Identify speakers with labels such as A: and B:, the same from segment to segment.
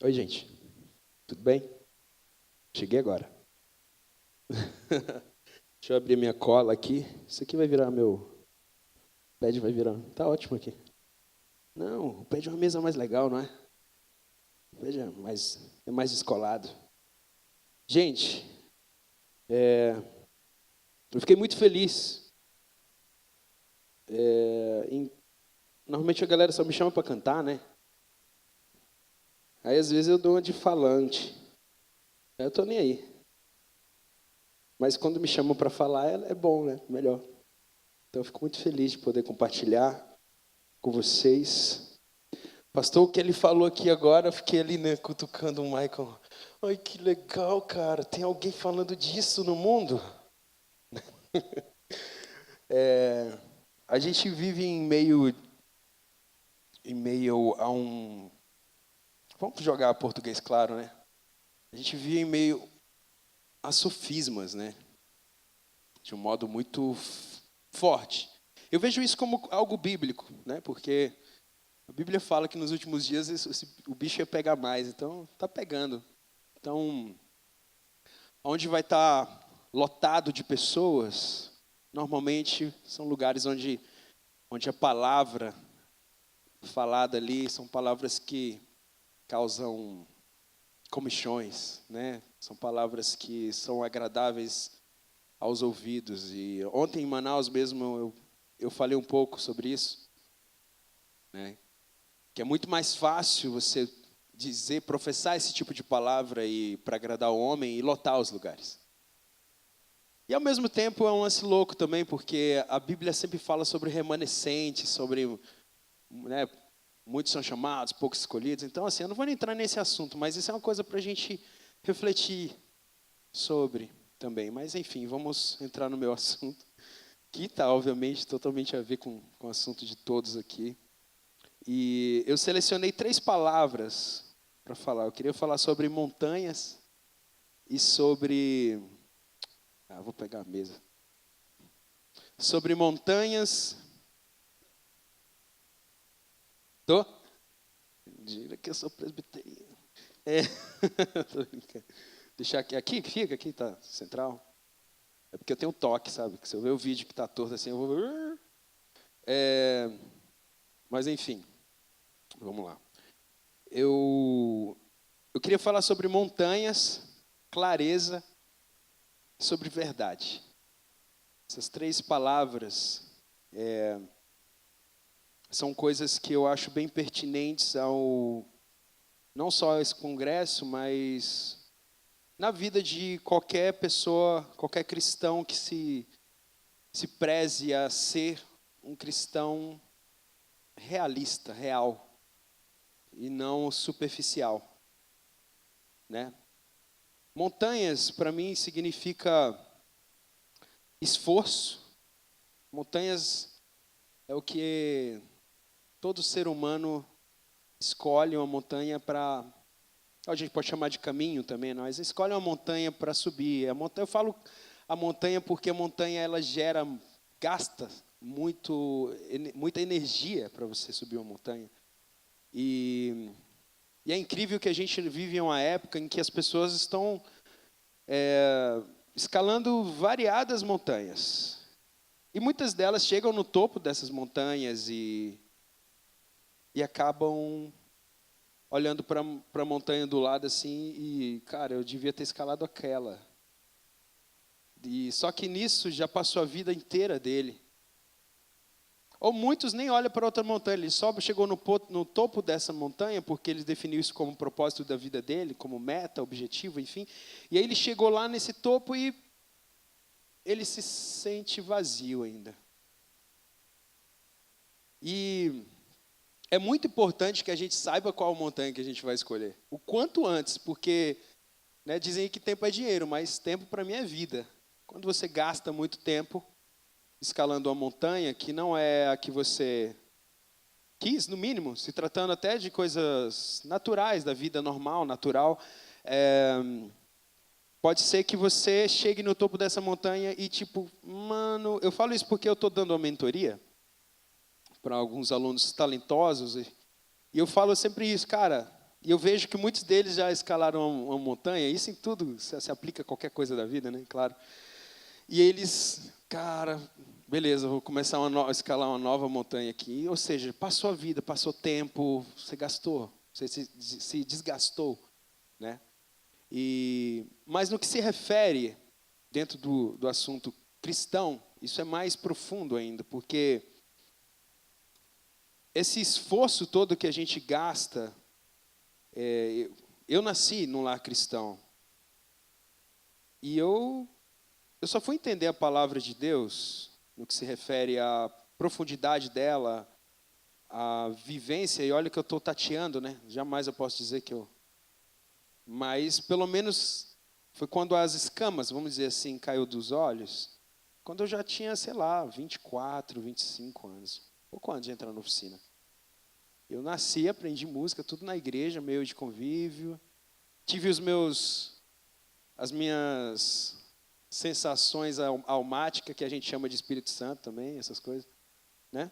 A: Oi, gente. Tudo bem? Cheguei agora. Deixa eu abrir minha cola aqui. Isso aqui vai virar meu... O pad vai virar... Tá ótimo aqui. Não, o pad é uma mesa mais legal, não é? O pad é mais descolado. Gente, eu fiquei muito feliz. Normalmente a galera só me chama para cantar, né? Aí às vezes eu dou uma de falante. Aí eu tô nem aí. Mas quando me chamam para falar, é bom, né? Melhor. Então eu fico muito feliz de poder compartilhar com vocês. Pastor, o que ele falou aqui agora, eu fiquei ali, né, cutucando o Michael. Ai, que legal, cara. Tem alguém falando disso no mundo? A gente vive em meio a um... Vamos jogar português claro, né? A gente vive em meio a sofismas, né? De um modo muito forte. Eu vejo isso como algo bíblico, né? Porque a Bíblia fala que nos últimos dias o bicho ia pegar mais, então está pegando. Então, onde vai estar lotado de pessoas, normalmente são lugares onde a palavra falada ali são palavras que causam comichões, né? São palavras que são agradáveis aos ouvidos. E ontem em Manaus mesmo eu falei um pouco sobre isso, né? Que é muito mais fácil você dizer, professar esse tipo de palavra e para agradar o homem e lotar os lugares. E ao mesmo tempo é um lance louco também, porque a Bíblia sempre fala sobre remanescentes, sobre, né, muitos são chamados, poucos escolhidos. Então, assim, eu não vou nem entrar nesse assunto, mas isso é uma coisa para a gente refletir sobre também. Mas, enfim, vamos entrar no meu assunto, que está, obviamente, totalmente a ver com o assunto de todos aqui. E eu selecionei 3 palavras para falar. Eu queria falar sobre montanhas e sobre... vou pegar a mesa. Sobre montanhas... Tô? Diga que eu sou presbiteriano. Tô brincando. Deixar aqui, fica aqui, tá central. É porque eu tenho um toque, sabe? Que se eu ver o vídeo que tá torto assim, eu vou... Mas enfim, vamos lá. Eu queria falar sobre montanhas, clareza, sobre verdade. Essas 3 palavras são coisas que eu acho bem pertinentes não só a esse congresso, mas na vida de qualquer pessoa, qualquer cristão que se preze a ser um cristão realista, real, e não superficial, né? Montanhas, para mim, significa esforço. Montanhas é o que todo ser humano escolhe uma montanha para... A gente pode chamar de caminho também, mas escolhe uma montanha para subir. Eu falo a montanha porque a montanha ela gasta muita energia para você subir uma montanha. E é incrível que a gente vive em uma época em que as pessoas estão escalando variadas montanhas. E muitas delas chegam no topo dessas montanhas e acabam olhando para a montanha do lado assim e, cara, eu devia ter escalado aquela. E só que nisso já passou a vida inteira dele. Ou muitos nem olham para outra montanha, ele só chegou no topo dessa montanha porque ele definiu isso como propósito da vida dele, como meta, objetivo, enfim. E aí ele chegou lá nesse topo e ele se sente vazio ainda. E é muito importante que a gente saiba qual montanha que a gente vai escolher. O quanto antes, porque, né, dizem que tempo é dinheiro, mas tempo para mim é vida. Quando você gasta muito tempo escalando uma montanha que não é a que você quis, no mínimo, se tratando até de coisas naturais, da vida normal, natural, pode ser que você chegue no topo dessa montanha e tipo, mano, eu falo isso porque eu estou dando uma mentoria para alguns alunos talentosos e eu falo sempre isso, cara, E eu vejo que muitos deles já escalaram uma montanha, isso em tudo se aplica a qualquer coisa da vida, né? Claro. E eles, cara, beleza, vou começar a escalar uma nova montanha aqui. Ou seja, passou a vida, passou tempo, você gastou, você se desgastou, né? Mas no que se refere, dentro do assunto cristão, isso é mais profundo ainda, porque esse esforço todo que a gente gasta, eu nasci num lar cristão, e eu só fui entender a palavra de Deus, no que se refere à profundidade dela, à vivência, e olha que eu estou tateando, né? Jamais eu posso dizer que eu... Mas, pelo menos, foi quando as escamas, vamos dizer assim, caiu dos olhos, quando eu já tinha, sei lá, 24, 25 anos. Pouco antes de entrar na oficina. Eu nasci, aprendi música, tudo na igreja, meio de convívio. Tive as minhas sensações almáticas, que a gente chama de Espírito Santo também, essas coisas, né?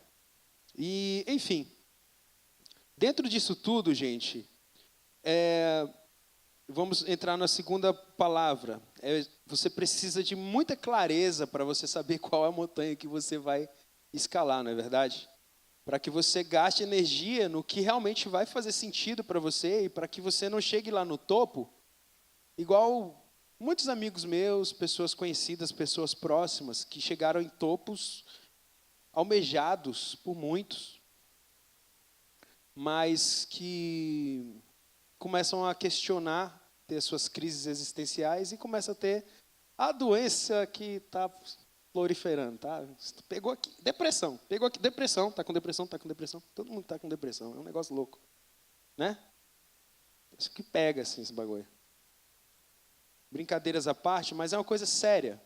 A: E, enfim, dentro disso tudo, gente, vamos entrar na segunda palavra. Você precisa de muita clareza para você saber qual é a montanha que você vai escalar, não é verdade? Para que você gaste energia no que realmente vai fazer sentido para você e para que você não chegue lá no topo, igual muitos amigos meus, pessoas conhecidas, pessoas próximas, que chegaram em topos almejados por muitos, mas que começam a questionar, ter suas crises existenciais e começam a ter a doença que está proliferando, tá? Pegou aqui, depressão. Pegou aqui, depressão. Está com depressão, está com depressão. Todo mundo está com depressão. É um negócio louco. Né? Isso que pega, assim, esse bagulho. Brincadeiras à parte, mas é uma coisa séria.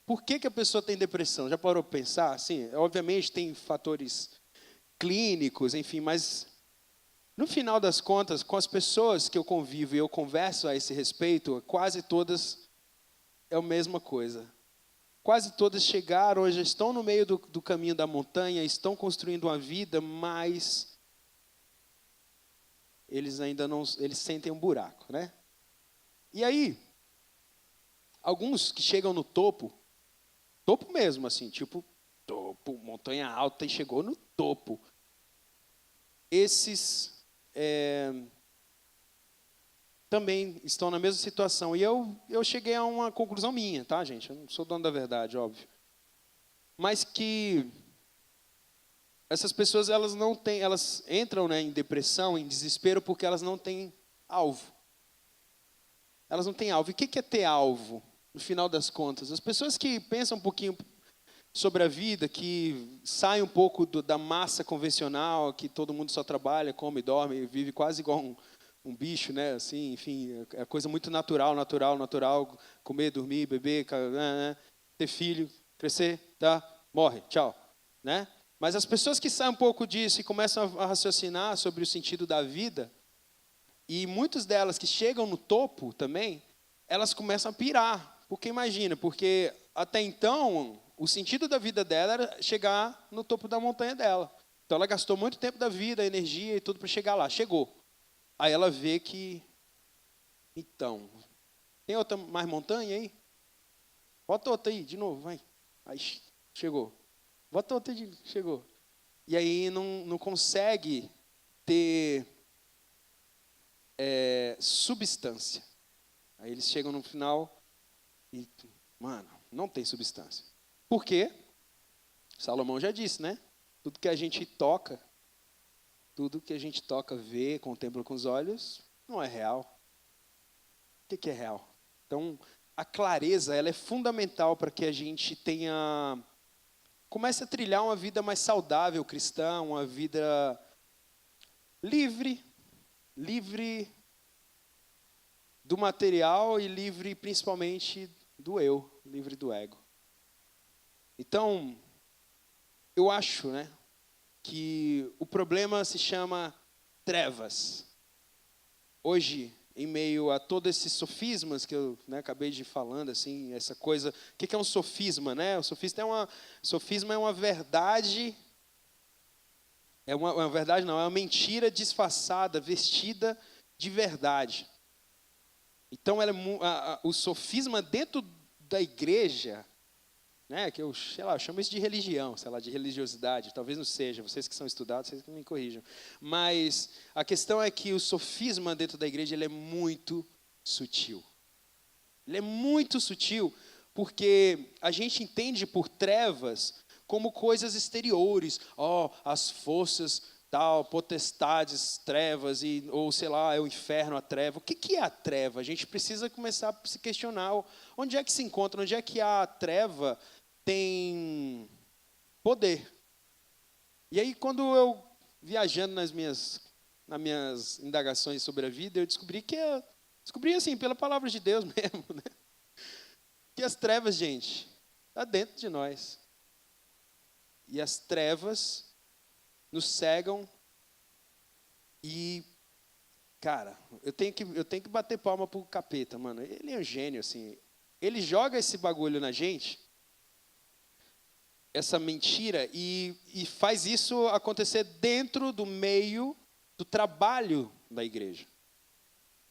A: Por que a pessoa tem depressão? Já parou para pensar? Sim, obviamente tem fatores clínicos, enfim, mas no final das contas, com as pessoas que eu convivo e eu converso a esse respeito, quase todas é a mesma coisa. Quase todas chegaram, hoje estão no meio do caminho da montanha, estão construindo uma vida, mas eles ainda não, eles sentem um buraco, né? E aí, alguns que chegam no topo mesmo, assim, tipo, topo, montanha alta e chegou no topo. Esses também estão na mesma situação. E eu cheguei a uma conclusão minha, tá, gente? Eu não sou dono da verdade, óbvio. Mas que essas pessoas, elas entram, né, em depressão, em desespero, porque elas não têm alvo. Elas não têm alvo. E o que é ter alvo, no final das contas? As pessoas que pensam um pouquinho sobre a vida, que saem um pouco da massa convencional, que todo mundo só trabalha, come, dorme, vive quase igual um bicho, né? Assim, enfim, é coisa muito natural, comer, dormir, beber, né? Ter filho, crescer, tá? Morre, tchau, né? Mas as pessoas que saem um pouco disso e começam a raciocinar sobre o sentido da vida, e muitas delas que chegam no topo também, elas começam a pirar. Porque imagina, porque até então o sentido da vida dela era chegar no topo da montanha dela. Então ela gastou muito tempo da vida, energia e tudo para chegar lá. Chegou. Aí ela vê que, então, tem outra mais montanha aí? Bota outra aí, de novo, vai. Aí chegou. Bota outra aí, chegou. E aí não consegue ter substância. Aí eles chegam no final e, mano, não tem substância. Por quê? Salomão já disse, né? Tudo que a gente toca, vê, contempla com os olhos, não é real. O que é real? Então, a clareza, ela é fundamental para que a gente comece a trilhar uma vida mais saudável cristã, uma vida livre do material e livre principalmente do eu, livre do ego. Então, eu acho, né, que o problema se chama trevas. Hoje, em meio a todos esses sofismas que eu, né, acabei de falando, assim, essa coisa, o que é um sofisma, né? O sofisma é uma verdade, É uma verdade, não, é uma mentira disfarçada, vestida de verdade. Então, o sofisma dentro da igreja, né, que eu chamo isso de religião, sei lá, de religiosidade, talvez não seja, vocês que são estudados, vocês que me corrijam. Mas a questão é que o sofisma dentro da igreja ele é muito sutil. Ele é muito sutil porque a gente entende por trevas como coisas exteriores, as forças tal, potestades, trevas, ou sei lá, é o inferno, a treva. O que é a treva? A gente precisa começar a se questionar onde é que se encontra, onde é que a treva tem poder. E aí, quando eu, viajando nas minhas indagações sobre a vida, eu descobri assim, pela palavra de Deus mesmo, né? Que as trevas, gente, está dentro de nós. E as trevas nos cegam e, cara, eu tenho que bater palma pro capeta, mano. Ele é um gênio, assim. Ele joga esse bagulho na gente, essa mentira, e faz isso acontecer dentro do meio do trabalho da igreja.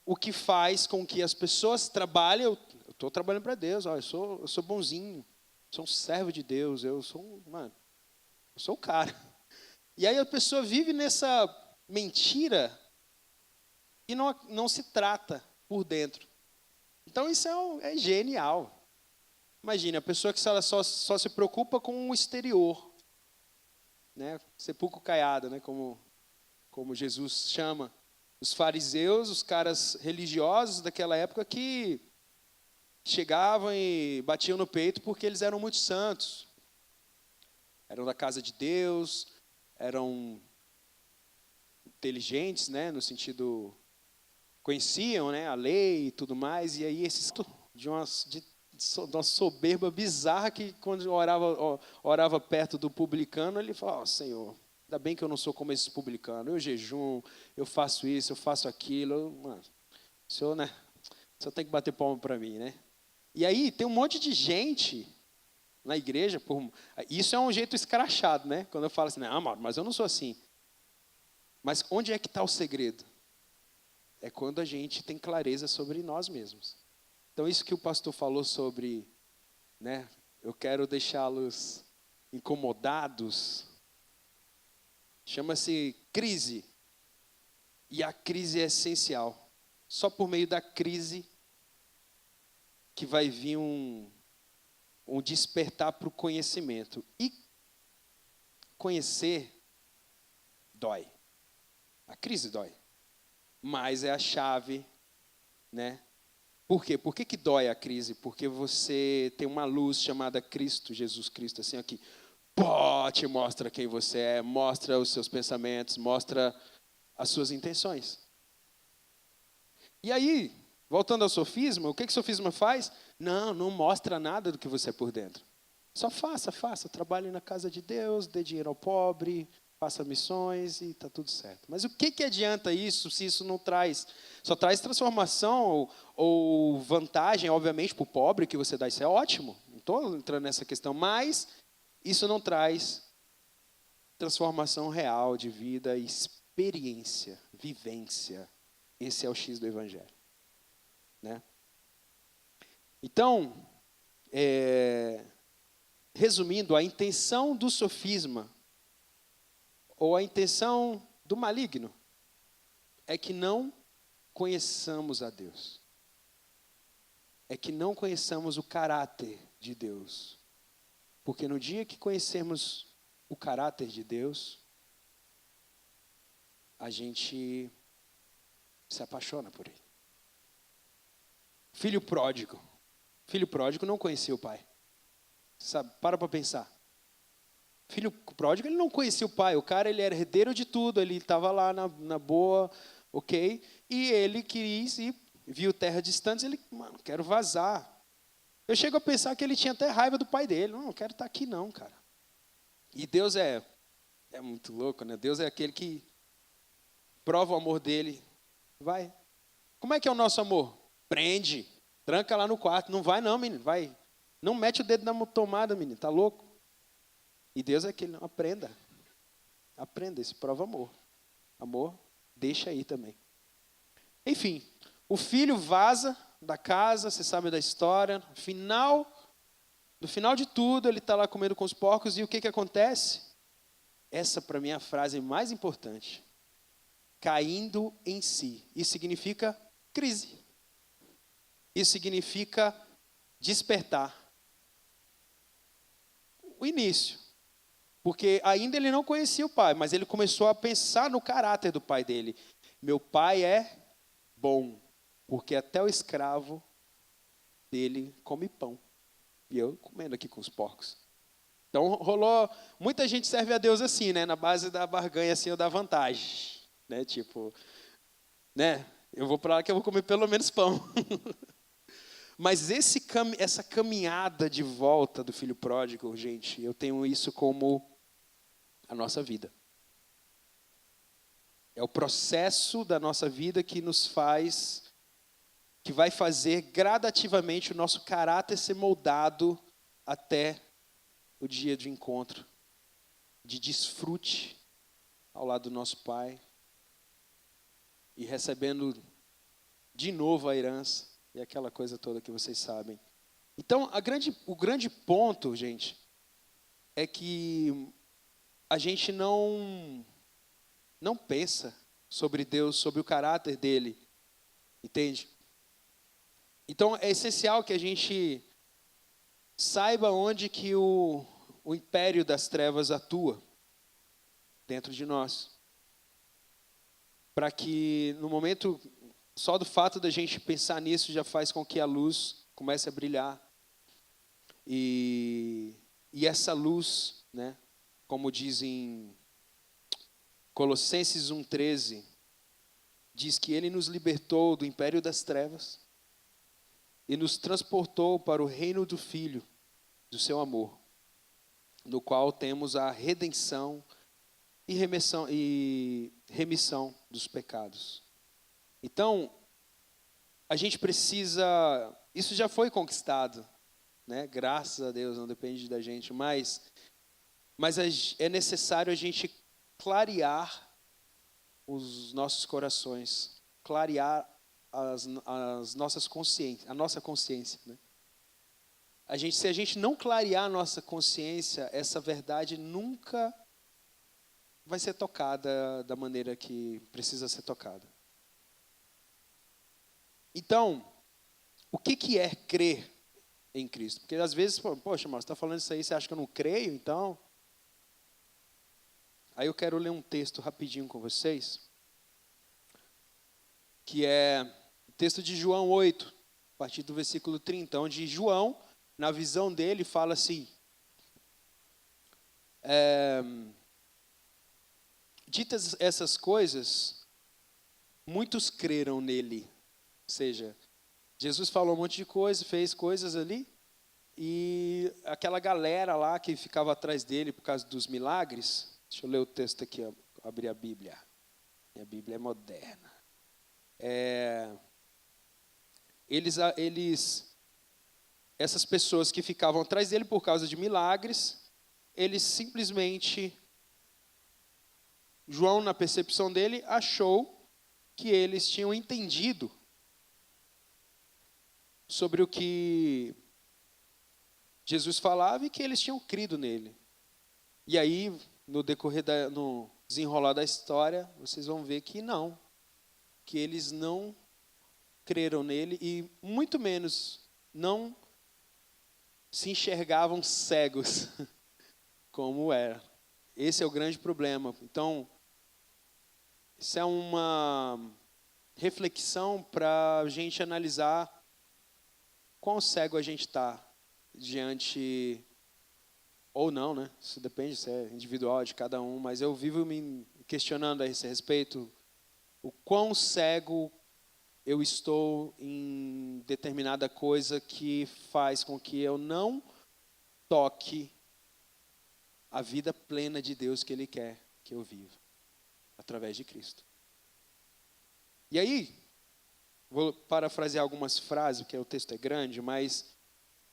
A: O que faz com que as pessoas trabalhem, eu estou trabalhando para Deus, eu sou bonzinho, sou um servo de Deus, eu sou o cara. E aí a pessoa vive nessa mentira e não se trata por dentro. Então isso é genial. Imagine, a pessoa que ela só se preocupa com o exterior, né? Sepulcro caiado, né? Como Jesus chama. Os fariseus, os caras religiosos daquela época que chegavam e batiam no peito porque eles eram muito santos. Eram da casa de Deus, eram inteligentes, né, no sentido, conheciam, né, a lei e tudo mais, e aí de uma soberba bizarra que quando orava perto do publicano, ele falava, Senhor, ainda bem que eu não sou como esses publicanos, eu jejum, eu faço isso, eu faço aquilo, mano, o Senhor, né, o Senhor tem que bater palma para mim, né? E aí tem um monte de gente na igreja, isso é um jeito escrachado, né? Quando eu falo assim, mas eu não sou assim. Mas onde é que está o segredo? É quando a gente tem clareza sobre nós mesmos. Então isso que o pastor falou sobre, né? Eu quero deixá-los incomodados. Chama-se crise. E a crise é essencial. Só por meio da crise que vai vir um despertar para o conhecimento. E conhecer dói. A crise dói. Mas é a chave, né? Por quê? Por que dói a crise? Porque você tem uma luz chamada Cristo, Jesus Cristo, assim aqui. Te mostra quem você é, mostra os seus pensamentos, mostra as suas intenções. E aí, voltando ao sofisma, o que o sofisma faz? Não mostra nada do que você é por dentro. Só faça. Trabalhe na casa de Deus, dê dinheiro ao pobre, faça missões e está tudo certo. Mas o que adianta isso se isso não só traz transformação ou vantagem, obviamente, para o pobre que você dá? Isso é ótimo, não estou entrando nessa questão, mas isso não traz transformação real de vida, experiência, vivência. Esse é o X do Evangelho. Né? Então, resumindo, a intenção do sofisma, ou a intenção do maligno, é que não conheçamos a Deus. É que não conheçamos o caráter de Deus. Porque no dia que conhecermos o caráter de Deus, a gente se apaixona por ele. Filho pródigo não conhecia o pai. Sabe, para pensar. Filho pródigo, ele não conhecia o pai. O cara, ele era herdeiro de tudo. Ele estava lá na boa, ok? E ele quis ir, viu terra distante. Ele, quero vazar. Eu chego a pensar que ele tinha até raiva do pai dele. Não quero estar aqui não, cara. E Deus é muito louco, né? Deus é aquele que prova o amor dele. Vai. Como é que é o nosso amor? Prende. Tranca lá no quarto. Não vai não, menino. Vai. Não mete o dedo na tomada, menino. Tá louco? E Deus é aquele, não aprenda. Aprenda isso, prova amor. Amor, deixa aí também. Enfim, o filho vaza da casa, você sabe da história. No final de tudo, ele está lá comendo com os porcos, e o que acontece? Essa, para mim, é a frase mais importante. Caindo em si. Isso significa crise. Isso significa despertar. O início. Porque ainda ele não conhecia o pai, mas ele começou a pensar no caráter do pai dele. Meu pai é bom, porque até o escravo dele come pão. E eu comendo aqui com os porcos. Então rolou, muita gente serve a Deus assim, né? Na base da barganha assim, ou da vantagem, né? Tipo, né? Eu vou para lá que eu vou comer pelo menos pão. Mas essa caminhada de volta do filho pródigo, gente, eu tenho isso como a nossa vida. É o processo da nossa vida que vai fazer gradativamente o nosso caráter ser moldado até o dia de encontro, de desfrute ao lado do nosso Pai e recebendo de novo a herança e aquela coisa toda que vocês sabem. Então, o grande ponto, gente, é que a gente não pensa sobre Deus, sobre o caráter dele, entende? Então, é essencial que a gente saiba onde que o império das trevas atua dentro de nós. Para que no momento, só do fato da gente pensar nisso já faz com que a luz comece a brilhar. E essa luz, né, como diz em Colossenses 1,13, diz que ele nos libertou do império das trevas e nos transportou para o reino do Filho, do seu amor, no qual temos a redenção e remissão dos pecados. Então, a gente precisa, isso já foi conquistado, né? Graças a Deus, não depende da gente, mas é necessário a gente clarear os nossos corações, clarear as nossas consciências, a nossa consciência, né? Se a gente não clarear a nossa consciência, essa verdade nunca vai ser tocada da maneira que precisa ser tocada. Então, o que é crer em Cristo? Porque às vezes, poxa, mas você está falando isso aí, você acha que eu não creio? Então, aí eu quero ler um texto rapidinho com vocês, que é o texto de João 8, a partir do versículo 30, onde João, na visão dele, fala assim: ditas essas coisas, muitos creram nele. Ou seja, Jesus falou um monte de coisa, fez coisas ali, e aquela galera lá que ficava atrás dele por causa dos milagres. Deixa eu ler o texto aqui, abrir a Bíblia. Minha Bíblia é moderna. Essas pessoas que ficavam atrás dele por causa de milagres, eles simplesmente, João, na percepção dele, achou que eles tinham entendido sobre o que Jesus falava e que eles tinham crido nele. E aí, no desenrolar da história, vocês vão ver que não, que eles não creram nele e muito menos não se enxergavam cegos como era. Esse é o grande problema. Então, isso é uma reflexão para a gente analisar quão cego a gente está diante, ou não, né? Isso depende, se é individual de cada um, mas eu vivo me questionando a esse respeito, o quão cego eu estou em determinada coisa que faz com que eu não toque a vida plena de Deus que Ele quer que eu viva, através de Cristo. E aí, vou parafrasear algumas frases, porque o texto é grande, mas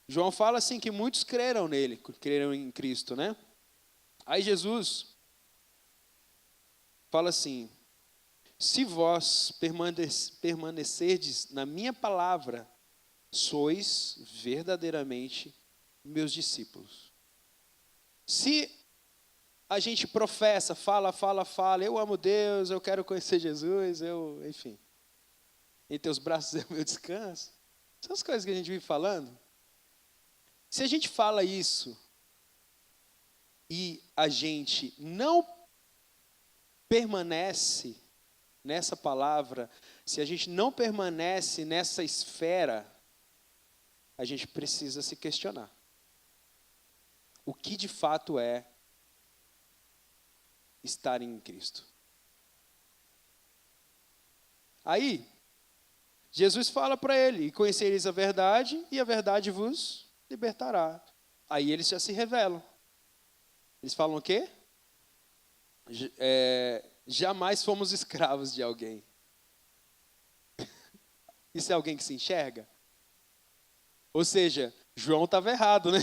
A: João fala assim que muitos creram nele, creram em Cristo, né? Aí Jesus fala assim: se vós permanecerdes na minha palavra, sois verdadeiramente meus discípulos. Se a gente professa, fala, eu amo Deus, eu quero conhecer Jesus, enfim, em teus braços é o meu descanso. São as coisas que a gente vive falando. Se a gente fala isso e a gente não permanece nessa palavra, se a gente não permanece nessa esfera, a gente precisa se questionar. O que de fato é estar em Cristo? Aí, Jesus fala para ele: e conhecereis a verdade, e a verdade vos libertará. Aí eles já se revelam. Eles falam o quê? Jamais fomos escravos de alguém. Isso é alguém que se enxerga? Ou seja, João estava errado, né?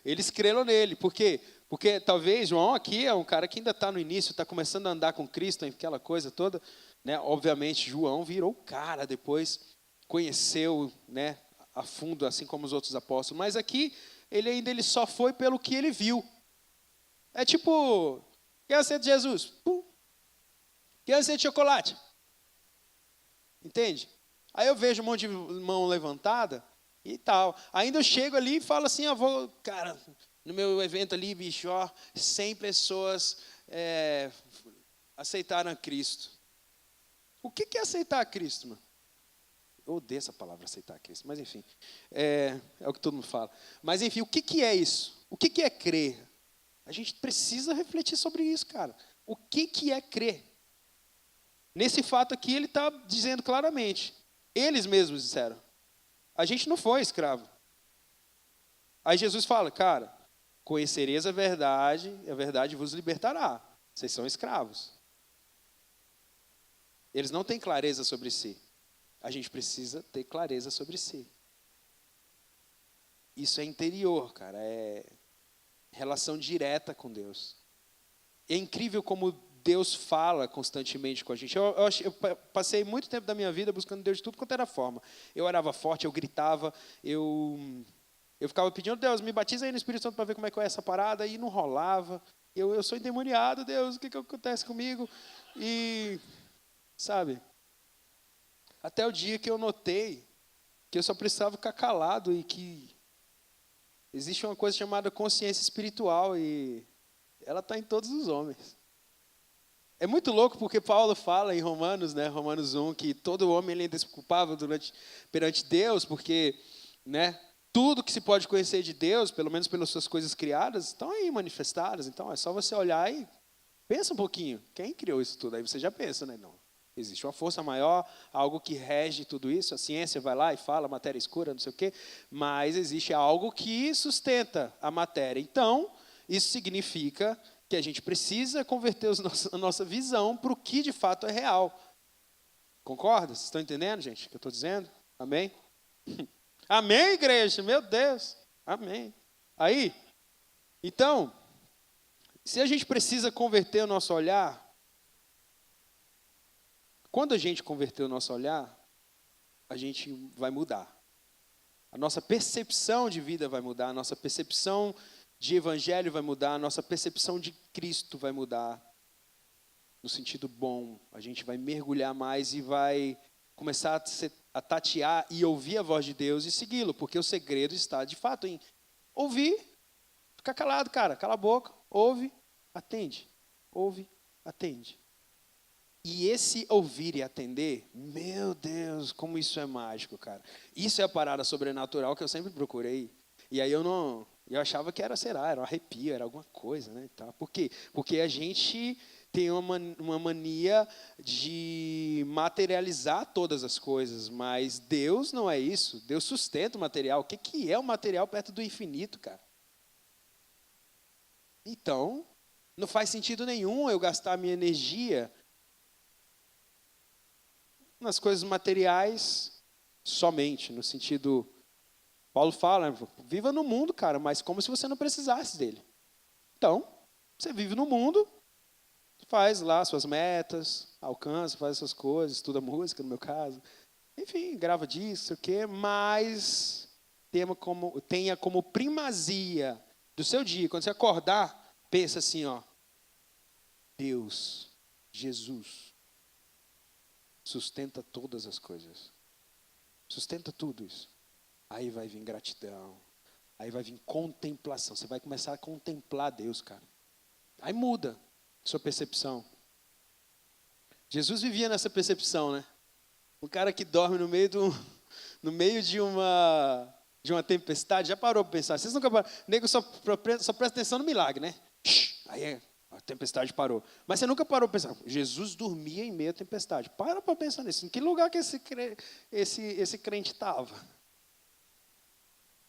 A: Eles creram nele. Por quê? Porque talvez João aqui é um cara que ainda está no início, está começando a andar com Cristo, aquela coisa toda, né? Obviamente, João virou o cara depois, conheceu, né, a fundo, assim como os outros apóstolos. Mas aqui, ele só foi pelo que ele viu. É tipo, quer ser de Jesus? Pum. Quer ser de chocolate? Entende? Aí eu vejo um monte de mão levantada e tal. Ainda eu chego ali e falo assim, cara, no meu evento ali, bicho, 100 pessoas aceitaram a Cristo. O que é aceitar a Cristo, mano? Eu odeio essa palavra, aceitar a Cristo, mas enfim, é o que todo mundo fala. Mas enfim, o que é isso? O que é crer? A gente precisa refletir sobre isso, cara. O que é crer? Nesse fato aqui, ele está dizendo claramente. Eles mesmos disseram: a gente não foi escravo. Aí Jesus fala: cara, conhecereis a verdade, e a verdade vos libertará. Vocês são escravos. Eles não têm clareza sobre si. A gente precisa ter clareza sobre si. Isso é interior, cara. É relação direta com Deus. É incrível como Deus fala constantemente com a gente. Eu passei muito tempo da minha vida buscando Deus de tudo quanto era forma. Eu orava forte, eu gritava, eu ficava pedindo: Deus, me batiza aí no Espírito Santo para ver como é que é essa parada, e não rolava. Eu sou endemoniado, Deus, o que acontece comigo? E, sabe, até o dia que eu notei que eu só precisava ficar calado e que existe uma coisa chamada consciência espiritual e ela está em todos os homens. É muito louco porque Paulo fala em Romanos, né, Romanos 1, que todo homem ele é desculpável perante Deus, porque, né, tudo que se pode conhecer de Deus, pelo menos pelas suas coisas criadas, estão aí manifestadas. Então é só você olhar e pensa um pouquinho. Quem criou isso tudo? Aí você já pensa, né? Não. Existe uma força maior, algo que rege tudo isso. A ciência vai lá e fala matéria escura, não sei o quê, mas existe algo que sustenta a matéria. Então, isso significa que a gente precisa converter a nossa visão para o que de fato é real. Concorda? Vocês estão entendendo, gente, o que eu estou dizendo? Amém? Amém, igreja? Meu Deus. Amém. Aí, então, se a gente precisa converter o nosso olhar, quando a gente converter o nosso olhar, a gente vai mudar. A nossa percepção de vida vai mudar, a nossa percepção de evangelho vai mudar, a nossa percepção de Cristo vai mudar. No sentido bom, a gente vai mergulhar mais e vai começar a tatear e ouvir a voz de Deus e segui-lo, porque o segredo está, de fato, em ouvir, ficar calado, cara, cala a boca, ouve, atende, ouve, atende. E esse ouvir e atender, meu Deus, como isso é mágico, cara. Isso é a parada sobrenatural que eu sempre procurei. E aí eu achava que era um arrepio, era alguma coisa, né? Por quê? Porque a gente tem uma mania de materializar todas as coisas, mas Deus não é isso. Deus sustenta o material. O que é o material perto do infinito, cara? Então, não faz sentido nenhum eu gastar minha energia nas coisas materiais somente, no sentido... Paulo fala, viva no mundo, cara, mas como se você não precisasse dele. Então, você vive no mundo, faz lá suas metas, alcança, faz essas coisas, estuda música, no meu caso. Enfim, grava disco, sei o quê, mas tenha como primazia do seu dia, quando você acordar, pensa assim, ó, Deus, Jesus, sustenta todas as coisas. Sustenta tudo isso. Aí vai vir gratidão. Aí vai vir contemplação. Você vai começar a contemplar Deus, cara. Aí muda a sua percepção. Jesus vivia nessa percepção, né? Um cara que dorme no meio de uma tempestade. Já parou para pensar? Vocês nunca pararam? Nego só presta atenção no milagre, né? Aí a tempestade parou. Mas você nunca parou para pensar, Jesus dormia em meio à tempestade. Para pensar nisso. Em que lugar que esse crente estava?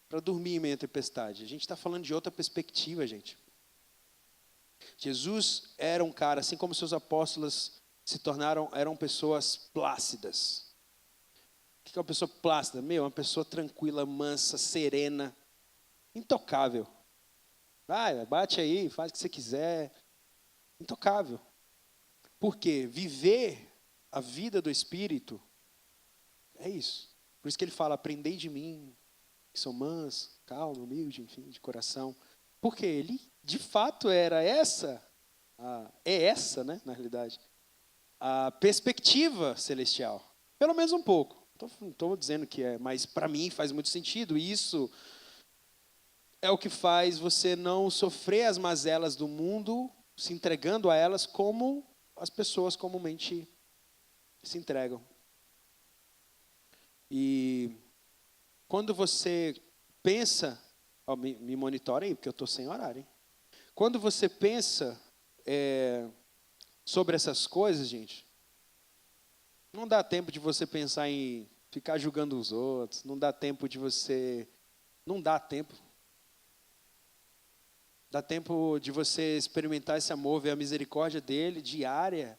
A: Para dormir em meio à tempestade. A gente está falando de outra perspectiva, gente. Jesus era um cara, assim como seus apóstolos eram pessoas plácidas. O que é uma pessoa plácida? Uma pessoa tranquila, mansa, serena, intocável. Vai, bate aí, faz o que você quiser. Intocável. Por quê? Viver a vida do Espírito é isso. Por isso que ele fala, aprendei de mim, que sou manso, calmo, humilde, enfim, de coração. Porque ele, de fato, é essa, né, na realidade, a perspectiva celestial. Pelo menos um pouco. Não estou dizendo que é, mas para mim faz muito sentido. E isso é o que faz você não sofrer as mazelas do mundo, se entregando a elas como as pessoas comumente se entregam. E quando você pensa, me monitorem aí, porque eu estou sem horário, hein? Quando você pensa sobre essas coisas, gente, não dá tempo de você pensar em ficar julgando os outros, não dá tempo de você... Não dá tempo. Dá tempo de você experimentar esse amor, ver a misericórdia dele diária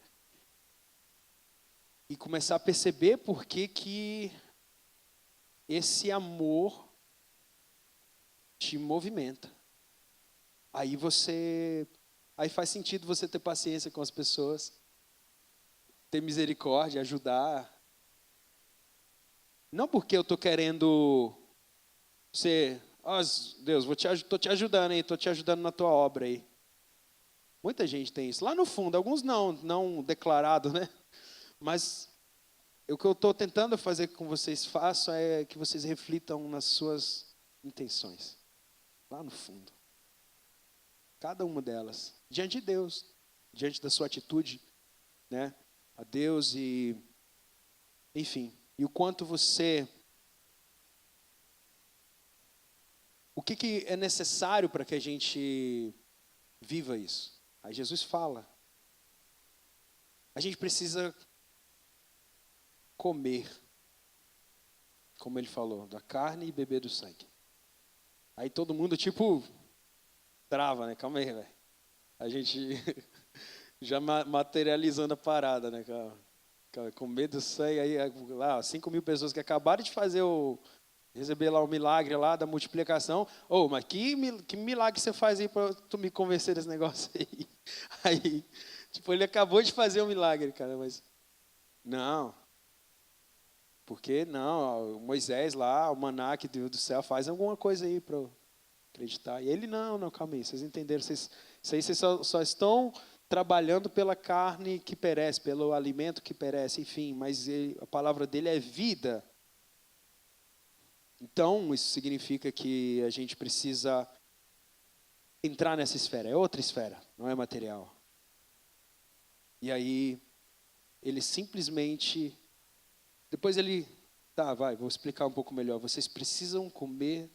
A: e começar a perceber por que esse amor te movimenta. Aí faz sentido você ter paciência com as pessoas, ter misericórdia, ajudar. Não porque eu estou querendo ser... Deus, estou te ajudando aí, estou te ajudando na tua obra aí. Muita gente tem isso. Lá no fundo, alguns não declarado, né? Mas o que eu estou tentando fazer com vocês façam é que vocês reflitam nas suas intenções. Lá no fundo. Cada uma delas. Diante de Deus. Diante da sua atitude, né? A Deus e... Enfim. E o quanto você... O que é necessário para que a gente viva isso? Aí Jesus fala. A gente precisa comer, como ele falou, da carne e beber do sangue. Aí todo mundo, trava, né? Calma aí, velho. A gente já materializando a parada, né? Comer do sangue, aí lá, 5.000 pessoas que acabaram de receber lá o milagre lá da multiplicação. Mas que milagre você faz aí para tu me convencer desse negócio aí? Aí, ele acabou de fazer um milagre, cara, mas... Não. Porque não, Moisés lá, o maná que deu do céu, faz alguma coisa aí para eu acreditar. E ele, não, calma aí, vocês entenderam, isso aí vocês só estão trabalhando pela carne que perece, pelo alimento que perece, enfim, mas a palavra dele é vida. Então, isso significa que a gente precisa entrar nessa esfera, é outra esfera, não é material. E aí, ele simplesmente... Depois ele... vou explicar um pouco melhor. Vocês precisam comer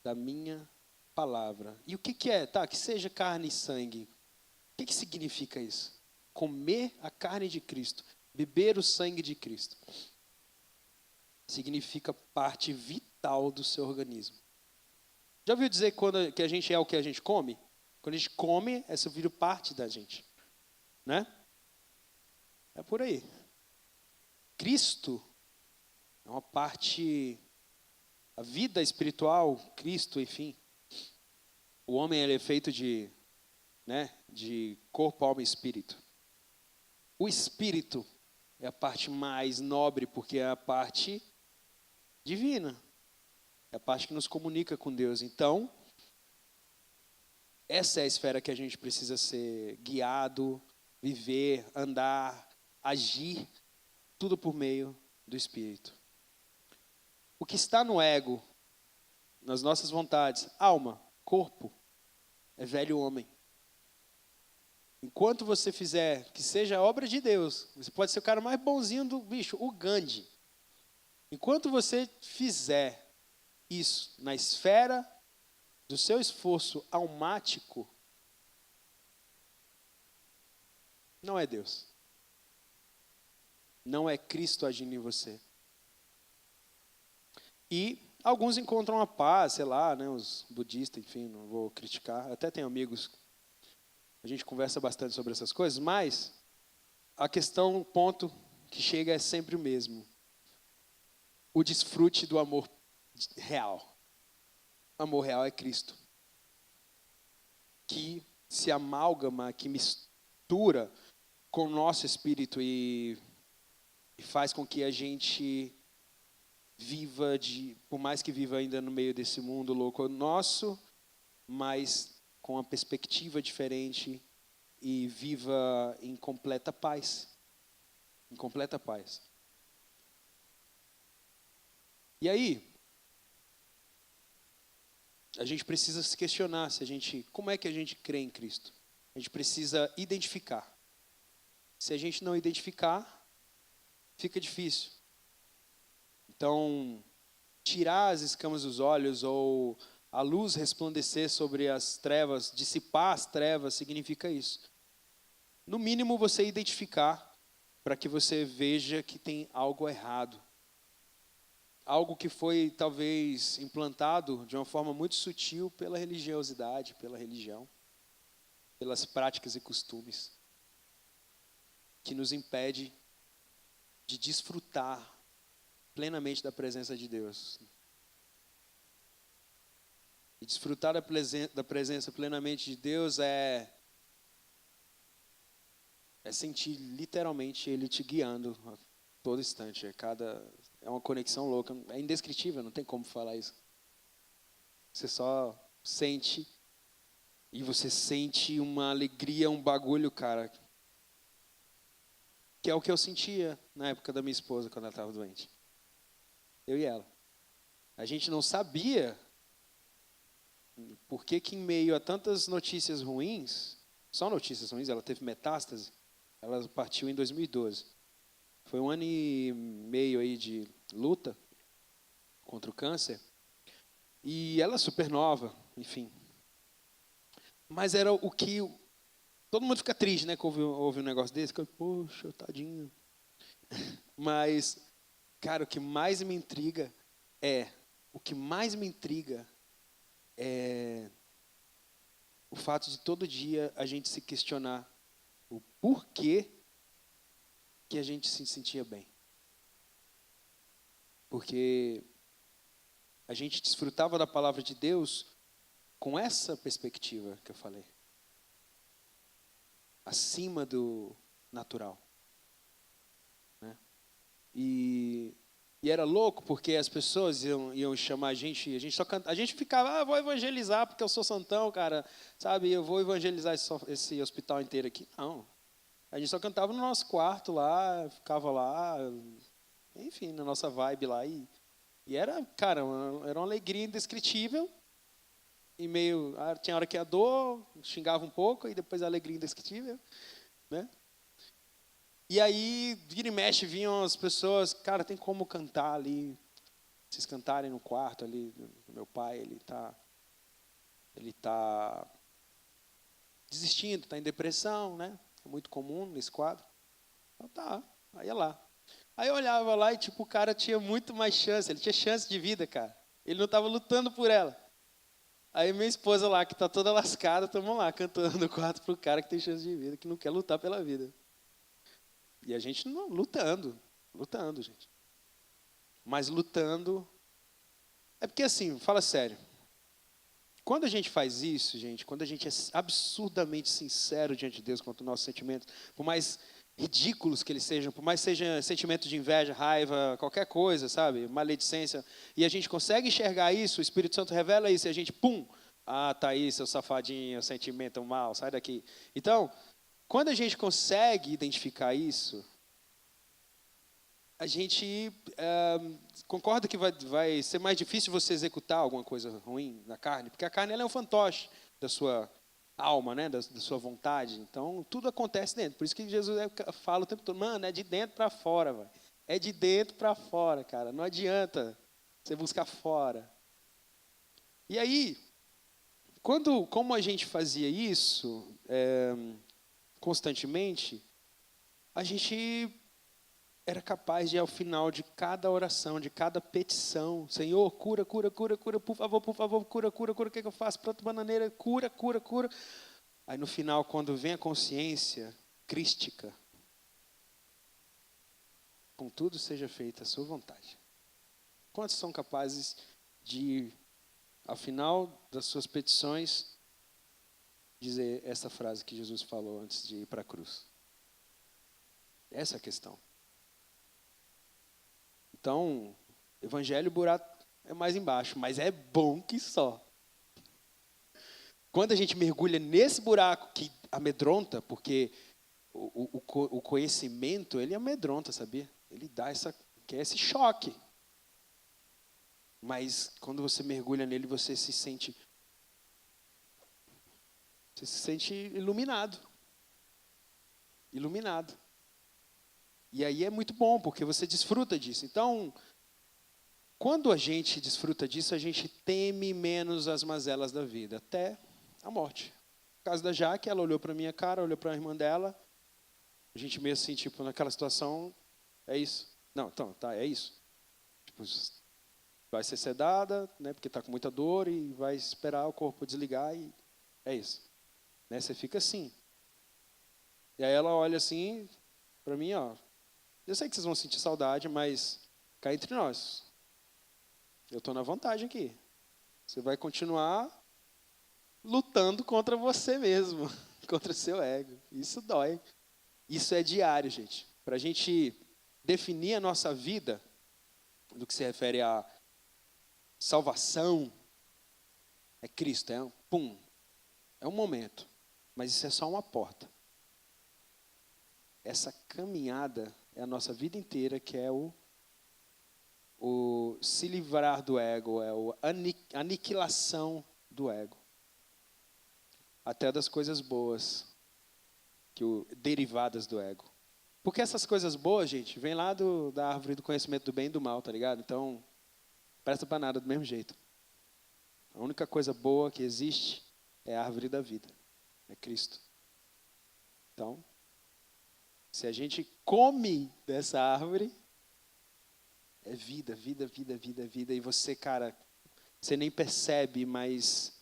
A: da minha palavra. E o que é? Que seja carne e sangue. O que significa isso? Comer a carne de Cristo, beber o sangue de Cristo. Significa parte vital do seu organismo. Já ouviu dizer que a gente é o que a gente come? Quando a gente come, essa vira parte da gente. Né? É por aí. Cristo é uma parte, a vida espiritual, Cristo, enfim. O homem ele é feito de corpo, alma e espírito. O espírito é a parte mais nobre, porque é a parte divina. É a parte que nos comunica com Deus. Então, essa é a esfera que a gente precisa ser guiado, viver, andar, agir, tudo por meio do Espírito. O que está no ego, nas nossas vontades, alma, corpo, é velho homem. Enquanto você fizer que seja obra de Deus, você pode ser o cara mais bonzinho do bicho, o Gandhi. Enquanto você fizer isso na esfera do seu esforço almático, não é Deus. Não é Cristo agindo em você. E alguns encontram a paz, sei lá, né, os budistas, enfim, não vou criticar. Até tenho amigos, a gente conversa bastante sobre essas coisas, mas a questão, o ponto que chega é sempre o mesmo. O desfrute do amor real. O amor real é Cristo. Que se amálgama, que mistura com o nosso espírito e faz com que a gente viva, por mais que viva ainda no meio desse mundo louco nosso, mas com uma perspectiva diferente e viva em completa paz. Em completa paz. E aí, a gente precisa se questionar como é que a gente crê em Cristo. A gente precisa identificar. Se a gente não identificar, fica difícil. Então, tirar as escamas dos olhos ou a luz resplandecer sobre as trevas, dissipar as trevas, significa isso. No mínimo, você identificar para que você veja que tem algo errado. Algo que foi, talvez, implantado de uma forma muito sutil pela religiosidade, pela religião, pelas práticas e costumes, que nos impede de desfrutar plenamente da presença de Deus. E desfrutar da presença plenamente de Deus é sentir literalmente Ele te guiando a todo instante. É uma conexão louca, é indescritível, não tem como falar isso. Você só sente, e você sente uma alegria, um bagulho, cara, que é o que eu sentia na época da minha esposa, quando ela estava doente. Eu e ela. A gente não sabia por que em meio a tantas notícias ruins, só notícias ruins, ela teve metástase, ela partiu em 2012. Foi 1 ano e meio aí de luta contra o câncer. E ela super nova, enfim. Mas era o que... Todo mundo fica triste, né, quando ouve um negócio desse. Poxa, tadinho. Mas, cara, o que mais me intriga é o fato de todo dia a gente se questionar o porquê que a gente se sentia bem. Porque a gente desfrutava da palavra de Deus com essa perspectiva que eu falei. Acima do natural. Né? E era louco porque as pessoas iam chamar a gente só a gente ficava, vou evangelizar porque eu sou santão, cara, sabe, eu vou evangelizar esse hospital inteiro aqui. Não. A gente só cantava no nosso quarto lá, ficava lá, enfim, na nossa vibe lá. E era, cara, era uma alegria indescritível. E meio, tinha hora que a dor xingava um pouco, e depois a alegria indescritível, né? E aí, vira e mexe, vinham as pessoas, cara, tem como cantar ali, vocês cantarem no quarto ali, meu pai, ele tá desistindo, está em depressão, né? É muito comum nesse quadro. Então tá, aí ia lá. Aí eu olhava lá e tipo, o cara tinha muito mais chance, ele tinha chance de vida, cara. Ele não estava lutando por ela. Aí minha esposa lá, que está toda lascada, estamos lá cantando no quarto pro cara que tem chance de vida, que não quer lutar pela vida. E a gente não lutando, gente. Mas lutando... É porque assim, fala sério. Quando a gente faz isso, gente, quando a gente é absurdamente sincero diante de Deus quanto aos nossos sentimentos, por mais ridículos que eles sejam, por mais que seja sentimento de inveja, raiva, qualquer coisa, sabe? Maledicência. E a gente consegue enxergar isso, o Espírito Santo revela isso, e a gente, pum, tá aí, seu safadinho, sentimento mal, sai daqui. Então, quando a gente consegue identificar isso, a gente concorda que vai ser mais difícil você executar alguma coisa ruim na carne, porque a carne ela é um fantoche da sua alma, né, da sua vontade. Então, tudo acontece dentro. Por isso que Jesus fala o tempo todo, mano, é de dentro para fora, véio. É de dentro para fora, cara. Não adianta você buscar fora. E aí, como a gente fazia isso constantemente, a gente era capaz de, ao final de cada oração, de cada petição, Senhor, cura, cura, cura, cura, por favor, cura, cura, cura, o que eu faço? Planta bananeira, cura, cura, cura. Aí no final, quando vem a consciência crística, contudo seja feita a sua vontade. Quantos são capazes de, ao final das suas petições, dizer essa frase que Jesus falou antes de ir para a cruz? Essa é a questão. Então, evangelho, o buraco é mais embaixo, mas é bom que só. Quando a gente mergulha nesse buraco que amedronta, porque o conhecimento, ele amedronta, sabia? Ele dá esse choque. Mas quando você mergulha nele, você se sente iluminado. Iluminado. E aí é muito bom, porque você desfruta disso. Então, quando a gente desfruta disso, a gente teme menos as mazelas da vida, até a morte. No caso da Jaque, ela olhou para a minha cara, olhou para a irmã dela, a gente meio assim, tipo, naquela situação, é isso. Não, então, tá, é isso. Tipo, vai ser sedada, né, porque está com muita dor, e vai esperar o corpo desligar, e é isso. Né, você fica assim. E aí ela olha assim, para mim, ó, eu sei que vocês vão sentir saudade, mas cá entre nós, eu estou na vantagem aqui. Você vai continuar lutando contra você mesmo, contra o seu ego. Isso dói. Isso é diário, gente. Para a gente definir a nossa vida, no que se refere à salvação, é Cristo, é um momento. Mas isso é só uma porta. Essa caminhada é a nossa vida inteira, que é o se livrar do ego, é a aniquilação do ego. Até das coisas boas, derivadas do ego. Porque essas coisas boas, gente, vem lá da árvore do conhecimento do bem e do mal, tá ligado? Então, presta para nada do mesmo jeito. A única coisa boa que existe é a árvore da vida, é Cristo. Então, se a gente come dessa árvore, é vida, vida, vida, vida, vida. E você, cara, você nem percebe, mas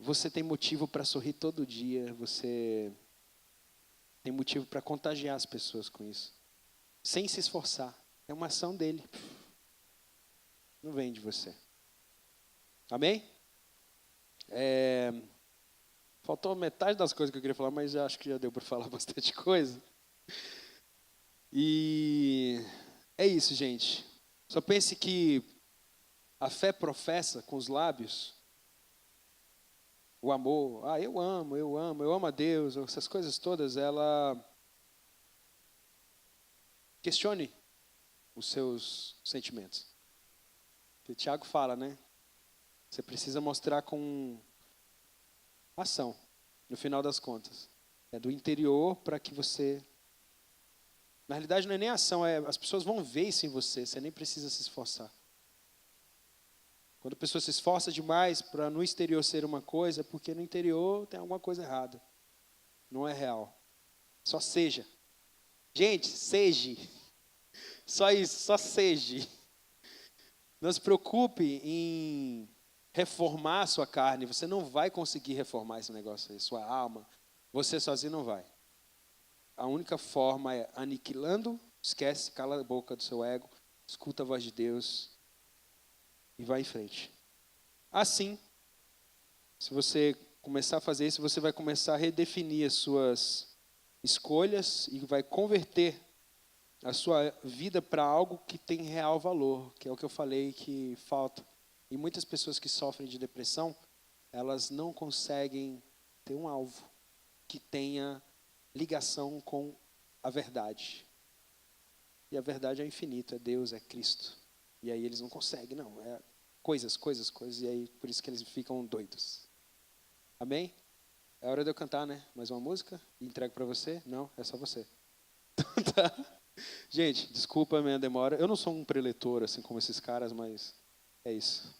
A: você tem motivo para sorrir todo dia. Você tem motivo para contagiar as pessoas com isso. Sem se esforçar. É uma ação dele. Não vem de você. Amém? Faltou metade das coisas que eu queria falar, mas acho que já deu para falar bastante coisa. E é isso, gente. Só pense que a fé professa com os lábios, o amor, eu amo a Deus, essas coisas todas, ela questione os seus sentimentos. Porque Tiago fala, né? Você precisa mostrar com ação, no final das contas. É do interior para que você... Na realidade não é nem ação, as pessoas vão ver isso em você, você nem precisa se esforçar. Quando a pessoa se esforça demais para no exterior ser uma coisa, é porque no interior tem alguma coisa errada. Não é real. Só seja. Gente, seja. Só isso, só seja. Não se preocupe em reformar a sua carne. Você não vai conseguir reformar esse negócio aí, sua alma. Você sozinho não vai. A única forma é aniquilando, esquece, cala a boca do seu ego, escuta a voz de Deus e vai em frente. Assim, se você começar a fazer isso, você vai começar a redefinir as suas escolhas e vai converter a sua vida para algo que tem real valor, que é o que eu falei que falta. E muitas pessoas que sofrem de depressão, elas não conseguem ter um alvo que tenha ligação com a verdade. E a verdade é infinita, é Deus, é Cristo. E aí eles não conseguem, não. É coisas, e aí por isso que eles ficam doidos. Amém? É hora de eu cantar, né? Mais uma música? E entrego para você? Não, é só você. Tá? Gente, desculpa a minha demora. Eu não sou um preletor assim como esses caras, mas é isso.